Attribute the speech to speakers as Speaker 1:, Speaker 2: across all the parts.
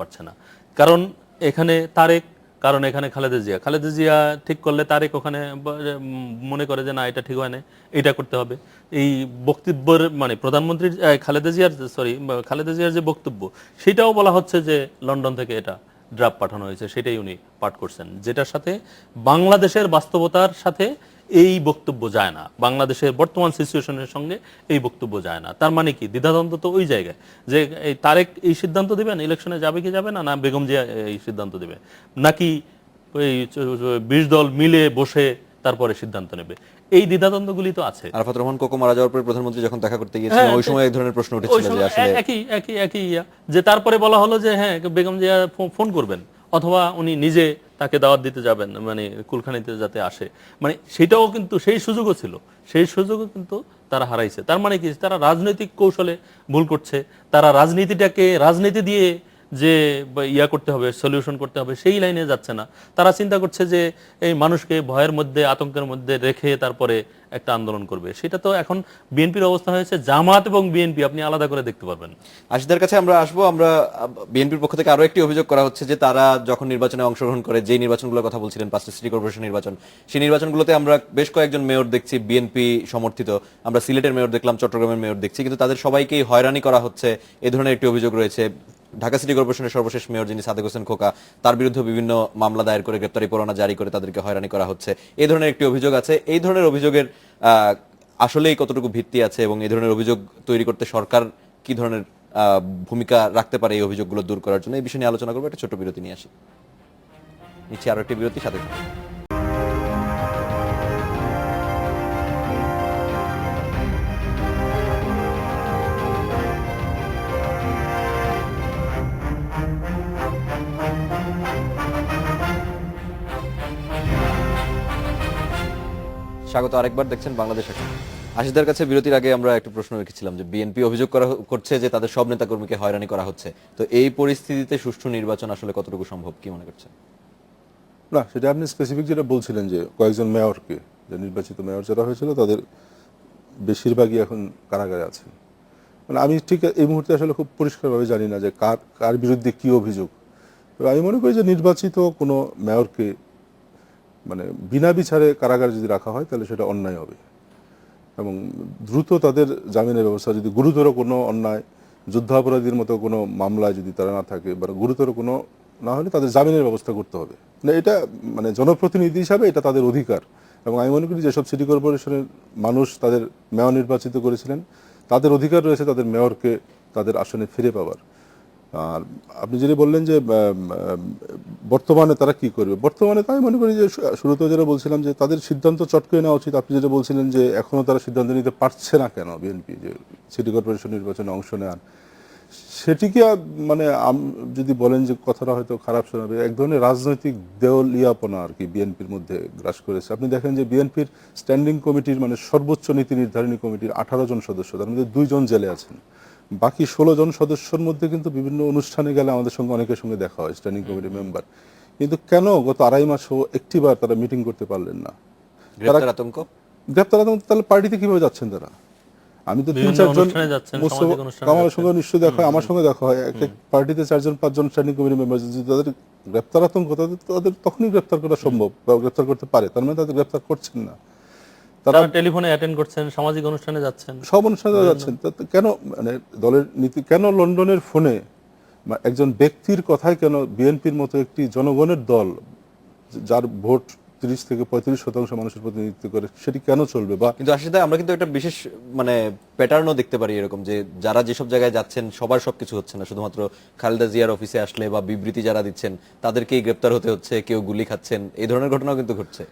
Speaker 1: পারছে না। কারণ এখানে তারেক, কারণ এখানে খালেদা জিয়া ঠিক করলে তারেক ওখানে মনে করে যে না এটা ঠিক হয় না, এটা করতে হবে। এই বক্তব্যের মানে প্রধানমন্ত্রীর খালেদা জিয়ার যে বক্তব্য, সেটাও বলা হচ্ছে যে লন্ডন থেকে এটা ড্রাফট পাঠানো হয়েছে, সেটাই উনি পাঠ করছেন, যেটার সাথে বাংলাদেশের বাস্তবতার সাথে এই বক্তব্য যায় না, বাংলাদেশের বর্তমান সিচুয়েশনের সঙ্গে এই বক্তব্য যায় না। তার মানে কি দ্বিধাদ্বন্দ্ব তো ওই জায়গায় যে এই তারেক এই সিদ্ধান্ত দিবেন ইলেকশনে যাবে কি যাবে না, না বেগম জিয়া এই সিদ্ধান্ত দেবে, নাকি ওই 20 দল মিলে বসে তারপরে সিদ্ধান্ত নেবে, এই দ্বিধাদ্বন্দ্বগুলি তো আছে।
Speaker 2: আরাফাত রহমান কোকো মারা যাওয়ার পরে প্রধানমন্ত্রী যখন দেখা করতে গিয়েছিলেন ওই সময় এক ধরনের প্রশ্ন উঠেছিল যে আসলে
Speaker 1: একই যে তারপরে বলা হলো যে হ্যাঁ বেগম জিয়া ফোন করবেন অথবা উনি নিজে তাকে দাওয়াত দিতে যাবেন, মানে কুলখানিতে যাতে আসে, মানে সেটাও কিন্তু সেই সুযোগও ছিল, সেই সুযোগও কিন্তু তারা হারাইছে। তার মানে কি তারা রাজনৈতিক কৌশলে ভুল করছে, তারা রাজনীতিটাকে রাজনীতি দিয়ে যে ইয়া করতে হবে, সলিউশন করতে হবে, সেই লাইনে যাচ্ছে না। তারা চিন্তা করছে যে এই মানুষকে ভয়ের মধ্যে আতঙ্কের মধ্যে রেখে তারপরে একটা আন্দোলন করবে। সেটা তো এখন বিএনপির অবস্থা হয়েছে, জামাত এবং বিএনপি আপনি আলাদা করে দেখতে পারবেন।
Speaker 2: আশিদার কাছে আমরা আসবো। আমরা বিএনপির পক্ষ থেকে আরো একটি অভিযোগ করা হচ্ছে যে তারা যখন নির্বাচনে অংশগ্রহণ করে, যে নির্বাচনগুলোর কথা বলছিলেন 5টি সিটি কর্পোরেশন নির্বাচন, সেই নির্বাচনগুলোতে আমরা বেশ কয়েকজন মেয়র দেখছি বিএনপি সমর্থিত। আমরা সিলেটের মেয়র দেখলাম, চট্টগ্রামের মেয়র দেখছি, কিন্তু তাদের সবাইকেই হয়রানি করা হচ্ছে, এই ধরনের একটি অভিযোগ রয়েছে। ঢাকা সিটি কর্পোরেশনের সর্বশেষ মেয়র যিনি সাদেক হোসেন খোকা, তার বিরুদ্ধে বিভিন্ন মামলা দায়ের করে গ্রেপ্তারি পরোয়ানা জারি করে তাদেরকে হয়রানি করা হচ্ছে, এই ধরনের একটি অভিযোগ আছে। এই ধরনের অভিযোগের আসলেই কতটুকু ভিত্তি আছে এবং এই ধরনের অভিযোগ তৈরি করতে সরকার কি ধরনের ভূমিকা রাখতে পারে এই অভিযোগগুলো দূর করার জন্য, এই বিষয় নিয়ে আলোচনা করবো। একটা ছোট বিরতি নিয়ে আসি, নিচ্ছি আরো একটি বিরতি, সাথে থাকুন। স্বাগত আরেকবার, দেখছেন বাংলাদেশ এখন। আশিদার কাছে বিরতির আগে আমরা একটা প্রশ্ন রেখেছিলাম যে বিএনপি অভিযোগ করছে যে তাদের সব নেতাকর্মীকে হয়রানি করা হচ্ছে। তো এই পরিস্থিতিতে সুষ্ঠু নির্বাচন আসলে কতটুকু সম্ভব, কি মনে করছেন?
Speaker 3: না, সেটা আপনি স্পেসিফিক যেটা বলছিলেন যে কয়েকজন মেয়রকে, যে নির্বাচিত মেয়র যারা হয়েছিল তাদের বেশিরভাগই এখন কারাগারে আছেন। মানে আমি ঠিক এই মুহূর্তে আসলে খুব পরিষ্কারভাবে জানি না যে কার বিরুদ্ধে কি অভিযোগ। তবে আমি মনে করি যে নির্বাচিত কোনো মেয়রকে মানে বিনা বিচারে কারাগারে যদি রাখা হয় তাহলে সেটা অন্যায় হবে, এবং দ্রুত তাদের জামিনের ব্যবস্থা, যদি গুরুতর কোনো অন্যায়, যুদ্ধাপরাধীর মতো কোনো মামলায় যদি তারা না থাকে বা গুরুতর কোনো না হলে তাদের জামিনের ব্যবস্থা করতে হবে। মানে এটা মানে জনপ্রতিনিধি হিসাবে এটা তাদের অধিকার, এবং আমি মনে করি যেসব সিটি কর্পোরেশনের মানুষ তাদের মেয়র নির্বাচিত করেছিলেন তাদের অধিকার রয়েছে তাদের মেয়রকে তাদের আসনে ফিরে পাওয়ার। আর আপনি যদি বললেন যে বর্তমানে তারা কি করবে, বর্তমানে তো আমি মনে করি যে শুরুতেও যেটা বলছিলাম যে তাদের সিদ্ধান্ত চট করে নেওয়া উচিত। আপনি যেটা বলছিলেন যে এখনও তারা সিদ্ধান্ত নিতে পারছে না কেন বিএনপি যে সিটি কর্পোরেশন নির্বাচনে অংশ নেওয়ার, সেটিকে মানে যদি বলেন যে কথাটা হয়তো খারাপ শোনাবে, এক ধরনের রাজনৈতিক দেওয়ালিয়াপনা আর কি বিএনপির মধ্যে গ্রাস করেছে। আপনি দেখেন যে বিএনপির স্ট্যান্ডিং কমিটির মানে সর্বোচ্চ নীতি নির্ধারণী কমিটির 18 জন সদস্য, তার মধ্যে 2 জন জেলে আছেন, বাকি 16 জন সদস্যর মধ্যে কিন্তু বিভিন্ন অনুষ্ঠানে গেলে আমাদের সঙ্গে অনেকের সঙ্গে দেখা হয় স্ট্যান্ডিং কমিটির মেম্বার, কিন্তু কেন গত 2.5 মাসও একটিবার তারা মিটিং করতে পারলেন না?
Speaker 2: গ্রেপ্তার আতঙ্ক
Speaker 3: তাহলে পার্টিতে কিভাবে যাচ্ছেন তারা? আমি তো 3-4 জন কামালের সঙ্গে নিশ্চয়ই দেখা হয়, আমার সঙ্গে দেখা হয়, একটা পার্টিতে 4-5 জন স্ট্যান্ডিং কমিটি মেম্বার, যদি তাদের গ্রেপ্তার আতঙ্ক তাদের তখনই গ্রেপ্তার করা সম্ভব বা গ্রেপ্তার করতে পারে, তার মানে তাদের গ্রেপ্তার করছেন না।
Speaker 1: তারা টেলিফোনে অ্যাটেন্ড করছেন, সামাজিক অনুষ্ঠানে যাচ্ছেন,
Speaker 3: সব অনুষ্ঠানে যাচ্ছেন, কেন মানে দলের নীতি কেন লন্ডনের ফোনে একজন ব্যক্তির কথায় কেন বিএনপির মতো একটি জনগণের দল যার ভোট 30 থেকে 35% মানুষের প্রতিনিধিত্ব করে সেটি কেন চলবে? বা
Speaker 2: কিন্তু আশিদা আমরা কিন্তু একটা বিশেষ মানে প্যাটার্নও দেখতে পারি এরকম যে যারা যেসব জায়গায় যাচ্ছেন সবার সবকিছু হচ্ছে না, শুধুমাত্র খালেদা জিয়ার অফিসে আসলে বা বিবৃতি যারা দিচ্ছেন তাদেরকেই গ্রেপ্তার হতে হচ্ছে, কেউ গুলি খাচ্ছেন, এই ধরনের ঘটনাও কিন্তু ঘটছে।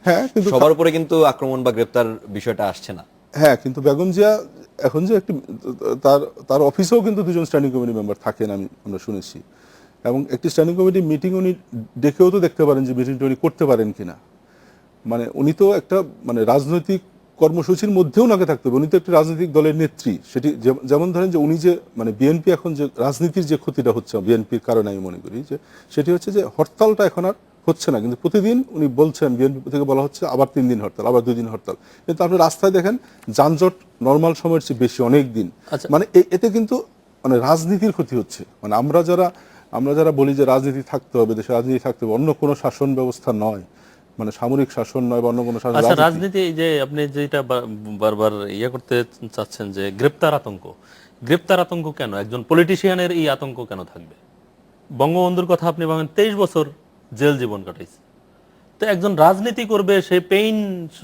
Speaker 3: হ্যাঁ, কিন্তু
Speaker 2: সবার উপরে কিন্তু আক্রমণ বা গ্রেপ্তার বিষয়টা আসছে না।
Speaker 3: হ্যাঁ, কিন্তু বেগম জিয়া এখন যে একটি তার অফিসেও কিন্তু 2 জন স্ট্যান্ডিং কমিটি মেম্বার থাকেন আমরা শুনেছি, এবং একটি স্ট্যান্ডিং কমিটি মিটিং উনি ডেকেও তো দেখতে পারেন যে মিটিংটা উনি করতে পারেন কিনা। মানে উনি তো একটা মানে রাজনৈতিক কর্মসূচির মধ্যেও নাকি থাকতে হবে, উনি তো একটা রাজনৈতিক দলের নেত্রী। সেটি যেমন ধরেন যে উনি যে মানে বিএনপি এখন যে রাজনীতির যে ক্ষতিটা হচ্ছে বিএনপির কারণে, আমি মনে করি যে সেটি হচ্ছে যে হরতালটা এখন আর হচ্ছে না, কিন্তু প্রতিদিন উনি বলছেন, বিএনপি থেকে বলা হচ্ছে আবার 3 দিন হরতাল, আবার 2 দিন হরতাল, কিন্তু আপনি রাস্তায় দেখেন যানজট নর্মাল সময়ের চেয়ে বেশি অনেক দিন। মানে এতে কিন্তু মানে রাজনীতির ক্ষতি হচ্ছে। মানে আমরা যারা আমরা যারা বলি যে রাজনীতি থাকতে হবে, দেশে রাজনীতি থাকতে হবে, অন্য কোনো শাসন ব্যবস্থা নয়, মানে সামরিক শাসন নয় বা অন্য কোনো শাসন,
Speaker 1: আচ্ছা,
Speaker 3: রাজনীতি।
Speaker 1: রাজনীতি এই যে আপনি যেটা বারবার করতে চাচ্ছেন যে গ্রেপ্তার আতঙ্ক, গ্রেপ্তার আতঙ্ক কেন? একজন পলিটিশিয়ানের এই আতঙ্ক কেন থাকবে? বঙ্গবন্ধুর কথা আপনি ভাবেন, 23 বছর জেল জীবন কাটাইছে। তো একজন রাজনীতি করবে, সে পেইন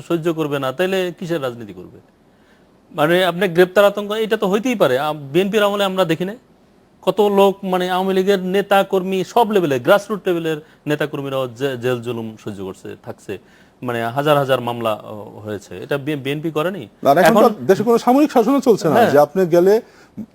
Speaker 1: সহ্য করবে না, তাইলে কিসের রাজনীতি করবে? মানে আপনি গ্রেপ্তার আতঙ্ক, এটা তো হইতেই পারে। বিএনপির আমলে আমরা দেখি না কত লোক, মানে আওয়ামী লীগের নেতা কর্মী সব লেভেলে, গ্রাসরুট লেভেলের নেতা কর্মীরাও জেল জুলুম সহ্য করছে, থাকছে, মানে হাজার হাজার মামলা হয়েছে। এটা বিএনপি করেনি।
Speaker 3: আর এখন তো দেশে কোনো সামরিক শাসনও চলছে না যে আপনি গেলে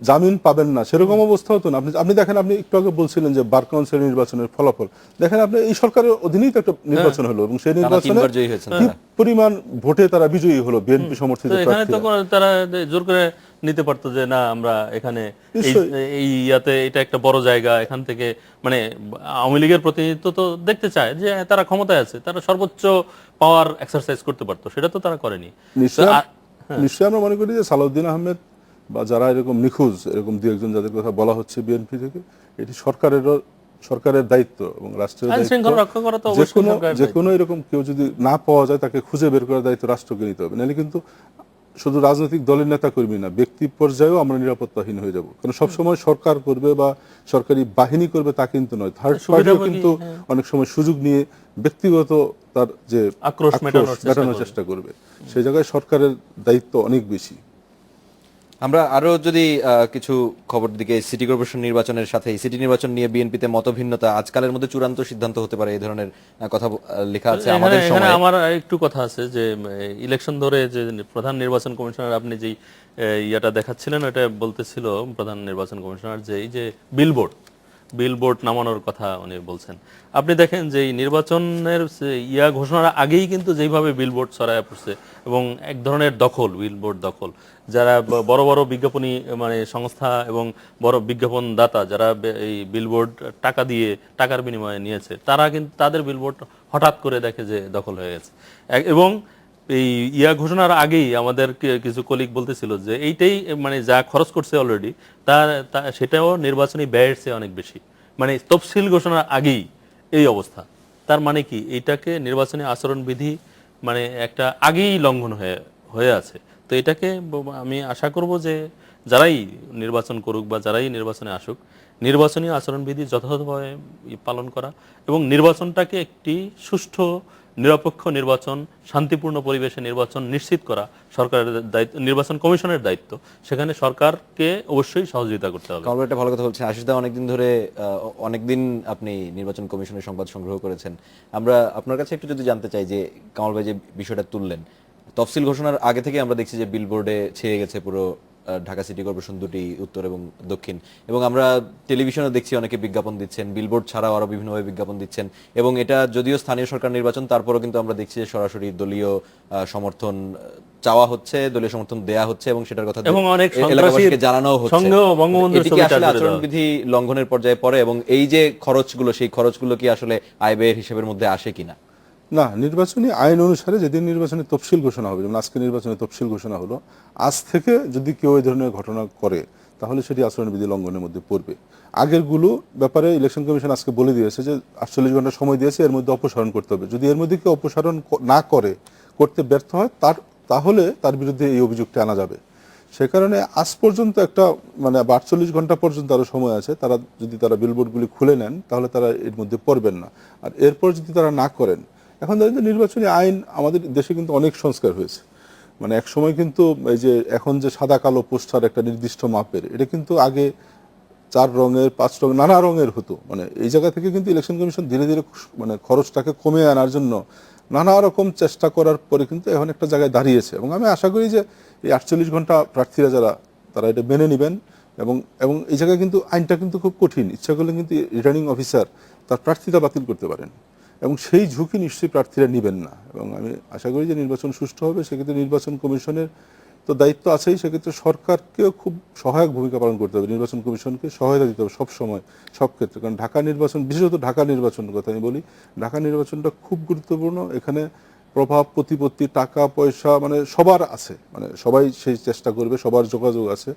Speaker 3: জামিন পাবেন না, সেরকম অবস্থা হতো না। আপনি দেখেন, আপনি একটু আগে বলছিলেন যে বার কাউন্সিল নির্বাচনের ফলাফল দেখেন, আপনি এই সরকারের অধীনেই তো একটা নির্বাচন হলো এবং সেই নির্বাচনে
Speaker 2: জয়ী হয়েছেন
Speaker 3: কি পরিমাণ ভোটে তারা বিজয়ী হলো বিএনপি সমর্থিত
Speaker 1: তো এখানে তো
Speaker 3: প্রার্থীরা।
Speaker 1: তারা জোর করে নিতে পারতো যে না, আমরা এখানে এই ইয়াতে এটা একটা বড় জায়গা, এখান থেকে মানে আওয়ামী লীগের প্রতিনিধিত্ব তো দেখতে চায় যে তারা ক্ষমতায় আছে, তারা সর্বোচ্চ পাওয়ার এক্সারসাইজ করতে পারতো, সেটা তো তারা করেনি।
Speaker 3: নিশ্চয়ই আমরা মনে করি যে সালাউদ্দিন আহমেদ বা যারা এরকম নিখোঁজ, এরকম দু একজন যাদের কথা বলা হচ্ছে বিএনপি থেকে, এটি সরকারের দায়িত্ব এবং রাষ্ট্রের
Speaker 1: আইন শৃঙ্খলা রক্ষা করা তো অবশ্যই সরকারের
Speaker 3: যে কোনো এরকম কেউ যদি না পাওয়া যায় তাকে খুঁজে বের করার দায়িত্ব রাষ্ট্রকে নিতে হবে। নাহলে কিন্তু শুধু রাজনৈতিক দলের নেতা কর্মী না, ব্যক্তি পর্যায়েও আমরা নিরাপত্তাহীন হয়ে যাব। কারণ সবসময় সরকার করবে বা সরকারি বাহিনী করবে তা কিন্তু নয়, থার্ড পার্টিও কিন্তু অনেক সময় সুযোগ নিয়ে ব্যক্তিগত তার যে
Speaker 1: আক্রোশ
Speaker 3: মেটানোর চেষ্টা করবে। সেই জায়গায় সরকারের দায়িত্ব অনেক বেশি।
Speaker 2: আমরা আরো যদি কিছু খবর দিকে, সিটি কর্পোরেশন নির্বাচনের সাথে সিটি নির্বাচন নিয়ে বিএনপিতে মতভিন্নতা, আজকালের মধ্যে চূড়ান্ত সিদ্ধান্ত হতে পারে, এই ধরনের কথা লেখা আছে আমাদের
Speaker 1: এখানে
Speaker 2: সময়।
Speaker 1: আমার একটু কথা আছে যে ইলেকশন ধরে যে প্রধান নির্বাচন কমিশনার আপনি যেই ইয়াটা দেখাচ্ছিলেন, ওটা বলতেছিল প্রধান নির্বাচন কমিশনার যে এই যে বিলবোর্ড নামানোর কথা উনি বলছেন। আপনি দেখেন যে এই নির্বাচনের ঘোষণার আগেই কিন্তু যেইভাবে বিলবোর্ড ছড়ায় পড়ছে এবং এক ধরনের বিলবোর্ড দখল, যারা বড় বড় বিজ্ঞাপনী মানে সংস্থা এবং বড় বিজ্ঞাপন দাতা যারা এই বিলবোর্ড টাকার বিনিময়ে নিয়েছে, তারা কিন্তু তাদের বিলবোর্ড হঠাৎ করে দেখে যে দখল হয়ে গেছে। এবং এই ঘোষণার আগেই আমাদের কিছু কলিগ বলতেছিল যে এইটাই মানে যা খরচ করছে অলরেডি, সেটাও নির্বাচনী ব্যয়ের চেয়ে অনেক বেশি। মানে তফসিল ঘোষণার আগেই এই অবস্থা, তার মানে কি এইটাকে নির্বাচনী আচরণবিধি মানে একটা আগেই লঙ্ঘন হয়ে আছে। তো এটাকে আমি আশা করব যে যারাই নির্বাচন করুক বা যারাই নির্বাচনে আসুক, নির্বাচনী আচরণবিধি যথাযথভাবে পালন করা এবং নির্বাচনটাকে একটি সুষ্ঠু নিরপেক্ষ নির্বাচন, শান্তিপূর্ণ পরিবেশে নির্বাচন নিশ্চিত করা সরকারের দায়িত্ব, নির্বাচন কমিশনের দায়িত্ব। সেখানে সরকারকে অবশ্যই সহযোগিতা করতে হবে।
Speaker 2: কামাল ভাই একটা ভালো কথা বলছেন। আশিস দা, অনেকদিন আপনি নির্বাচন কমিশনের সংবাদ সংগ্রহ করেছেন। আমরা আপনার কাছে একটু যদি জানতে চাই যে কামাল ভাই যে বিষয়টা তুললেন, তফসিল ঘোষণার আগে থেকে আমরা দেখছি যে বিলবোর্ডে ছেয়ে গেছে পুরো ঢাকা সিটি কর্পোরেশন দুটি, উত্তর এবং দক্ষিণ, এবং আমরা টেলিভিশনে দেখছি অনেকে বিজ্ঞাপন দিচ্ছেন, বিলবোর্ড ছাড়াও আরো বিভিন্নভাবে বিজ্ঞাপন দিচ্ছেন। এবং এটা যদিও স্থানীয় সরকার নির্বাচন, তারপরও কিন্তু আমরা দেখছি যে সরাসরি দলীয় সমর্থন চাওয়া হচ্ছে, দলীয় সমর্থন দেয়া হচ্ছে এবং সেটার কথা এলাকাবাসীকে জানানো হচ্ছে। এটি কি আসলে আচরণবিধি লঙ্ঘনের পর্যায়ে পড়ে এবং এই যে খরচগুলো, সেই খরচগুলো কি আসলে আয় ব্যয়ের হিসেবের মধ্যে আসে কিনা?
Speaker 3: না, নির্বাচনী আইন অনুসারে যেদিন নির্বাচনের তফসিল ঘোষণা হবে, যেমন আজকে নির্বাচনের তফসিল ঘোষণা হলো, আজ থেকে যদি কেউ এই ধরনের ঘটনা করে তাহলে সেটি আচরণবিধি লঙ্ঘনের মধ্যে পড়বে। আগেরগুলো ব্যাপারে ইলেকশন কমিশন আজকে বলে দিয়েছে যে 48 ঘন্টা সময় দিয়েছে, এর মধ্যে অপসারণ করতে হবে। যদি এর মধ্যে কেউ অপসারণ না করতে ব্যর্থ হয় তাহলে তার বিরুদ্ধে এই অভিযোগটি আনা যাবে। সে কারণে আজ পর্যন্ত একটা মানে 48 ঘন্টা পর্যন্ত আরো সময় আছে। যদি তারা বিলবোর্ডগুলি খুলে নেন তাহলে তারা এর মধ্যে পড়বেন না। আর এরপর যদি তারা না করেন, এখন দেখেন যে নির্বাচনী আইন আমাদের দেশে কিন্তু অনেক সংস্কার হয়েছে। মানে এক সময় কিন্তু এই যে এখন যে সাদা কালো পোস্টার একটা নির্দিষ্ট মাপের, এটা কিন্তু আগে 4 রঙের 5 রঙের নানা রঙের হতো। মানে এই জায়গা থেকে কিন্তু ইলেকশন কমিশন ধীরে ধীরে মানে খরচটাকে কমে আনার জন্য নানা রকম চেষ্টা করার পরে কিন্তু এখন একটা জায়গায় দাঁড়িয়েছে। এবং আমি আশা করি যে এই 48 ঘন্টা প্রার্থীরা তারা এটা মেনে নেবেন। এবং এই জায়গায় কিন্তু আইনটা কিন্তু খুব কঠিন, ইচ্ছা করলে কিন্তু রিটার্নিং অফিসার তার প্রার্থীতা বাতিল করতে পারেন এবং সেই ঝুঁকি নিশ্চয়ই প্রার্থীরা নেবেন না। এবং আমি আশা করি যে নির্বাচন সুষ্ঠু হবে। সেক্ষেত্রে নির্বাচন কমিশনের তো দায়িত্ব আছেই, সেক্ষেত্রে সরকারকেও খুব সহায়ক ভূমিকা পালন করতে হবে, নির্বাচন কমিশনকে সহায়তা দিতে হবে সব সময় সব ক্ষেত্রে। কারণ ঢাকা নির্বাচন, বিশেষত ঢাকা নির্বাচনের কথা আমি বলি, ঢাকা নির্বাচনটা খুব গুরুত্বপূর্ণ। এখানে প্রভাব প্রতিপত্তি, টাকা পয়সা মানে সবার আছে, মানে সবাই সেই চেষ্টা করবে, সবার যোগাযোগ আছে।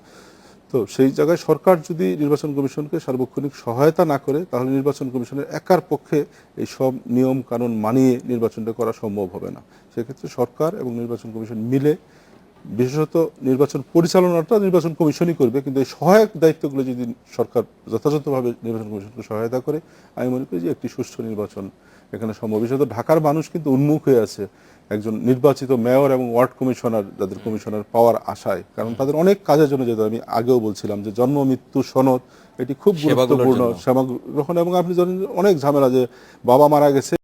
Speaker 3: তো সেই জায়গায় সরকার যদি নির্বাচন কমিশনকে সার্বক্ষণিক সহায়তা না করে, তাহলে নির্বাচন কমিশনের একার পক্ষে এই সব নিয়ম কানুন মানিয়ে নির্বাচনটা করা সম্ভব হবে না। সেক্ষেত্রে সরকার এবং নির্বাচন কমিশন মিলে, বিশেষত নির্বাচন পরিচালনাটা নির্বাচন কমিশনই করবে, কিন্তু এই সহায়ক দায়িত্বগুলো যদি সরকার যথাযথভাবে নির্বাচন কমিশনকে সহায়তা করে, আমি মনে করি যে একটি সুষ্ঠু নির্বাচন এখানে সম্ভব। বিশেষত ঢাকার মানুষ কিন্তু উন্মুখ হয়ে আছে একজন নির্বাচিত মেয়র এবং ওয়ার্ড কমিশনার, যাদের কমিশনার পাওয়ার আশায়, কারণ তাদের অনেক কাজের জন্য, যেটা আমি আগেও বলছিলাম যে জন্ম মৃত্যু সনদ, এটি খুব
Speaker 2: সেবাগুলোর
Speaker 3: গুরুত্বপূর্ণ,
Speaker 2: জন্য।
Speaker 3: সেবা গ্রহণ, এবং আপনি জানেন অনেক ঝামেলা যে বাবা মারা গেছে